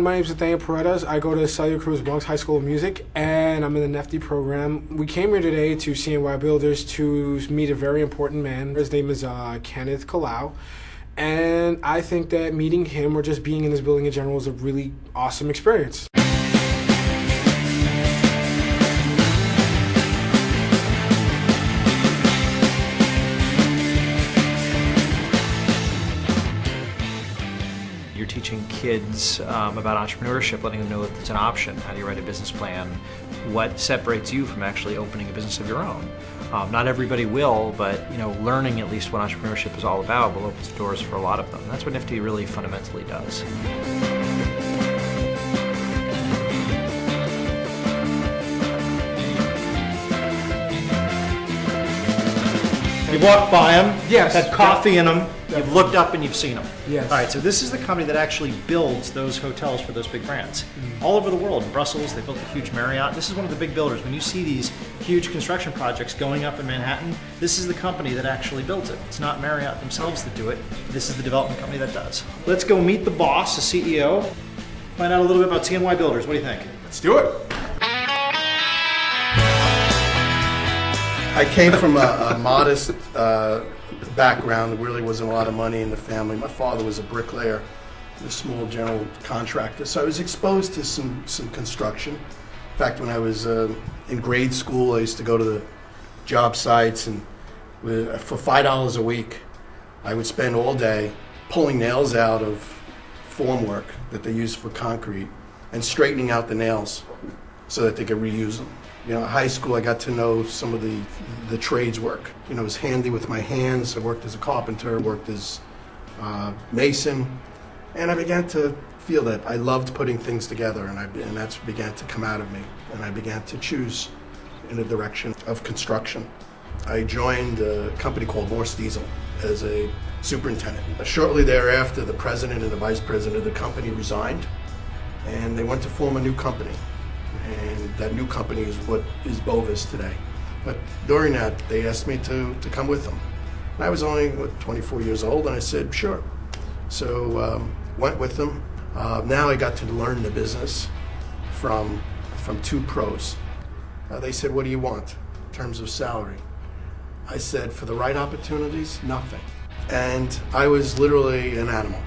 My name is Nathaniel Paredes. I go to Cellular Cruz Bronx High School of Music, and I'm in the NFTE program. We came here today to CNY Builders to meet a very important man. His name is Kenneth Kalau, and I think that meeting him or just being in this building in general is a really awesome experience. You're teaching kids about entrepreneurship, letting them know that it's an option. How do you write a business plan? What separates you from actually opening a business of your own? Not everybody will, but learning at least what entrepreneurship is all about will open the doors for a lot of them. That's what NFTE really fundamentally does. You walked by them, Yes. had coffee in them, you've looked up and you've seen them. Yes. All right, so this is the company that actually builds those hotels for those big brands. All over the world. In Brussels, they built a huge Marriott. This is one of the big builders. When you see these huge construction projects going up in Manhattan, this is the company that actually built it. It's not Marriott themselves that do it. This is the development company that does. Let's go meet the boss, the CEO, find out a little bit about CNY Builders. What do you think? Let's do it. I came from a modest background. There really wasn't a lot of money in the family. My father was a bricklayer, a small general contractor, so I was exposed to some construction. In fact, when I was in grade school, I used to go to the job sites, and for $5 a week, I would spend all day pulling nails out of formwork that they use for concrete and straightening out the nails so that they could reuse them. In high school, I got to know some of the trades work. I was handy with my hands. I worked as a carpenter, worked as mason, and I began to feel that I loved putting things together, and that's began to come out of me, and I began to choose in a direction of construction. I joined a company called Morse Diesel as a superintendent. Shortly thereafter, the president and the vice president of the company resigned, and they went to form a new company. And that new company is what is Bovis today. But during that, they asked me to come with them. And I was only, 24 years old, and I said, sure. So went with them. Now I got to learn the business from two pros. They said, what do you want in terms of salary? I said, for the right opportunities, nothing. And I was literally an animal.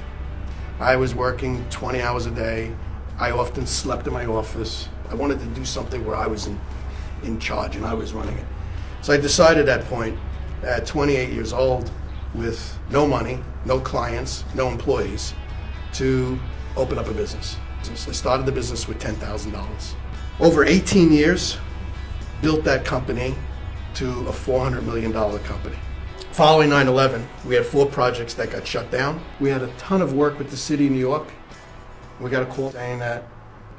I was working 20 hours a day. I often slept in my office. I wanted to do something where I was in charge and I was running it. So I decided at that point, at 28 years old, with no money, no clients, no employees, to open up a business. So I started the business with $10,000. Over 18 years, built that company to a $400 million company. Following 9/11, we had 4 projects that got shut down. We had a ton of work with the city of New York. We got a call saying that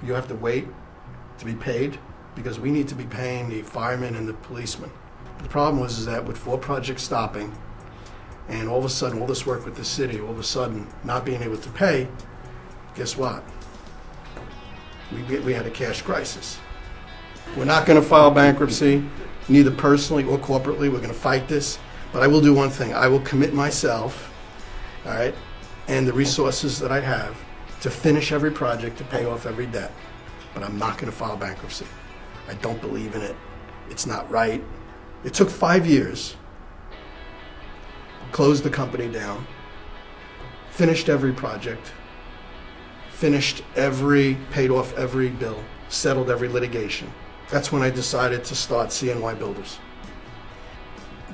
you have to wait to be paid because we need to be paying the firemen and the policemen. The problem was that with 4 projects stopping and all of a sudden all this work with the city, all of a sudden not being able to pay, guess what? We had a cash crisis. We're not going to file bankruptcy, neither personally or corporately. We're going to fight this. But I will do one thing. I will commit myself, all right, and the resources that I have to finish every project, to pay off every debt. But I'm not going to file bankruptcy. I don't believe in it. It's not right. It took 5 years. Closed the company down. Finished every project. Paid off every bill. Settled every litigation. That's when I decided to start CNY Builders.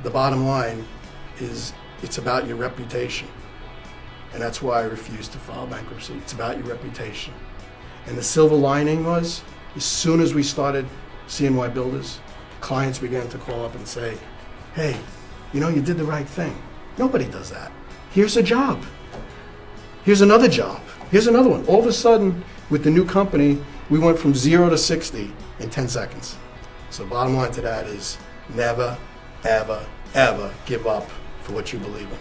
The bottom line is it's about your reputation. And that's why I refused to file bankruptcy. It's about your reputation. And the silver lining was, as soon as we started CNY Builders, clients began to call up and say, hey, you did the right thing. Nobody does that. Here's a job. Here's another job. Here's another one. All of a sudden, with the new company, we went from 0 to 60 in 10 seconds. So the bottom line to that is never, ever, ever give up for what you believe in.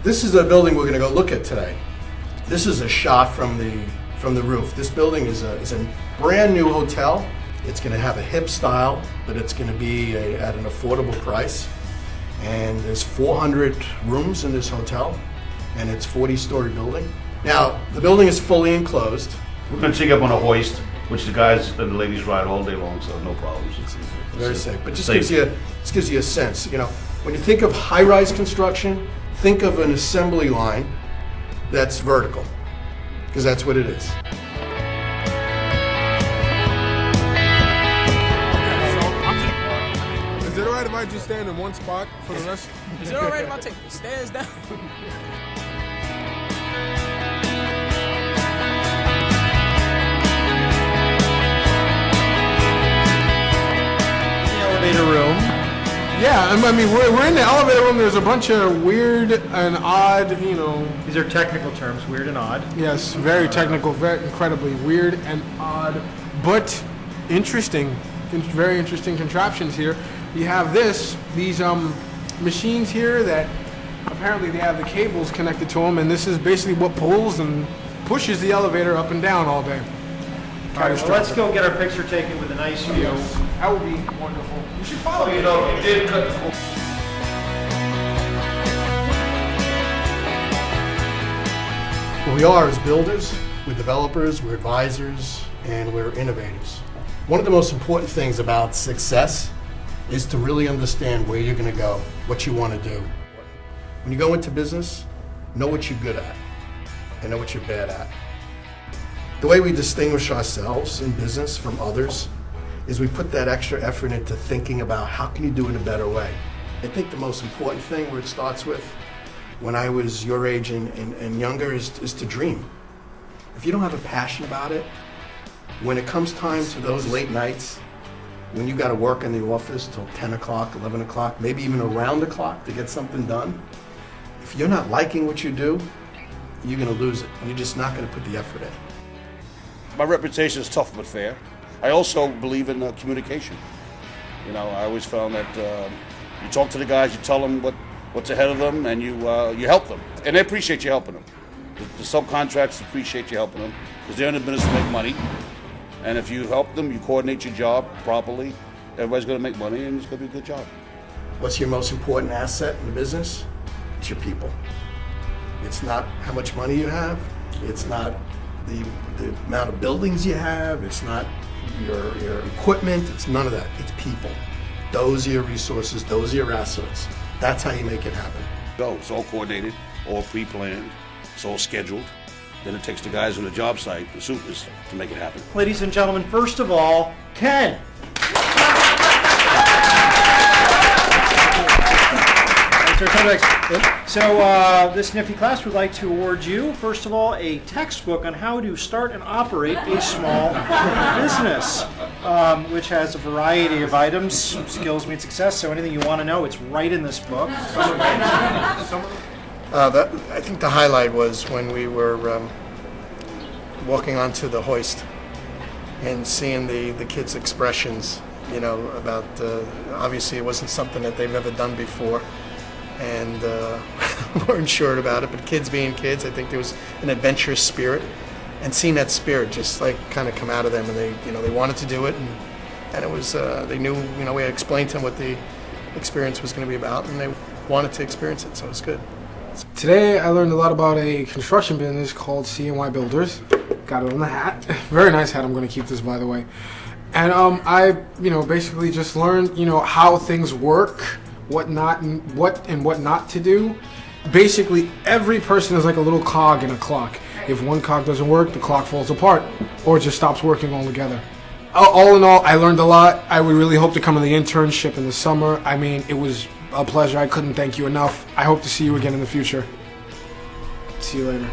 This is a building we're going to go look at today. This is a shot from the roof. This building is a brand new hotel. It's going to have a hip style, but it's going to be at an affordable price. And there's 400 rooms in this hotel, and it's a 40-story building. Now, the building is fully enclosed. We're gonna take up on a hoist, which the guys and the ladies ride all day long, so no problems. Very safe, but just Safe. gives you a sense. You know, when you think of high-rise construction, think of an assembly line that's vertical, because that's what it is. Is it alright if I just stand in one spot for the rest? Is it alright if I take the stairs down? Elevator room. Yeah, I mean, we're in the elevator room. There's a bunch of weird and odd, you know. These are technical terms, weird and odd. Yes, very technical, very incredibly weird and odd, but interesting. Very interesting contraptions here. You have these machines here that apparently they have the cables connected to them, and this is basically what pulls and pushes the elevator up and down all day. All right, well, let's go get our picture taken with a nice view. That would be wonderful. You should follow me. You know, you did cut the What we are as builders, we're developers, we're advisors, and we're innovators. One of the most important things about success is to really understand where you're going to go, what you want to do. When you go into business, know what you're good at and know what you're bad at. The way we distinguish ourselves in business from others is we put that extra effort into thinking about how can you do it a better way. I think the most important thing where it starts with, when I was your age and younger, is to dream. If you don't have a passion about it, when it comes time to those late nights, when you got to work in the office till 10 o'clock, 11 o'clock, maybe even around the clock to get something done, if you're not liking what you do, you're going to lose it. You're just not going to put the effort in. My reputation is tough but fair. I also believe in communication. You know, I always found that you talk to the guys, you tell them what's ahead of them, and you help them. And they appreciate you helping them. The subcontractors appreciate you helping them because they're in the business to make money. And if you help them, you coordinate your job properly, everybody's going to make money and it's going to be a good job. What's your most important asset in the business? It's your people. It's not how much money you have. It's not the amount of buildings you have. It's not your equipment. It's none of that. It's people. Those are your resources. Those are your assets. That's how you make it happen. So it's all coordinated, all pre-planned, it's all scheduled. Then it takes the guys on the job site, the supers, to make it happen. Ladies and gentlemen, first of all, Ken. So this nifty class would like to award you, first of all, a textbook on how to start and operate a small business, which has a variety of items, skills meet success, so anything you want to know, it's right in this book. I think the highlight was when we were walking onto the hoist and seeing the kids' expressions, you know, about obviously it wasn't something that they've ever done before, and weren't sure about it, but kids being kids, I think there was an adventurous spirit, and seeing that spirit just like kind of come out of them, and they wanted to do it, and it was they knew, you know, we had explained to them what the experience was going to be about, and they wanted to experience it, so it was good. Today I learned a lot about a construction business called CNY Builders. Got it on the hat. Very nice hat. I'm going to keep this, by the way. And I, basically just learned, how things work, what not to do. Basically, every person is like a little cog in a clock. If one cog doesn't work, the clock falls apart, or it just stops working altogether. All in all, I learned a lot. I would really hope to come to the internship in the summer. I mean, it was a pleasure. I couldn't thank you enough. I hope to see you again in the future. See you later.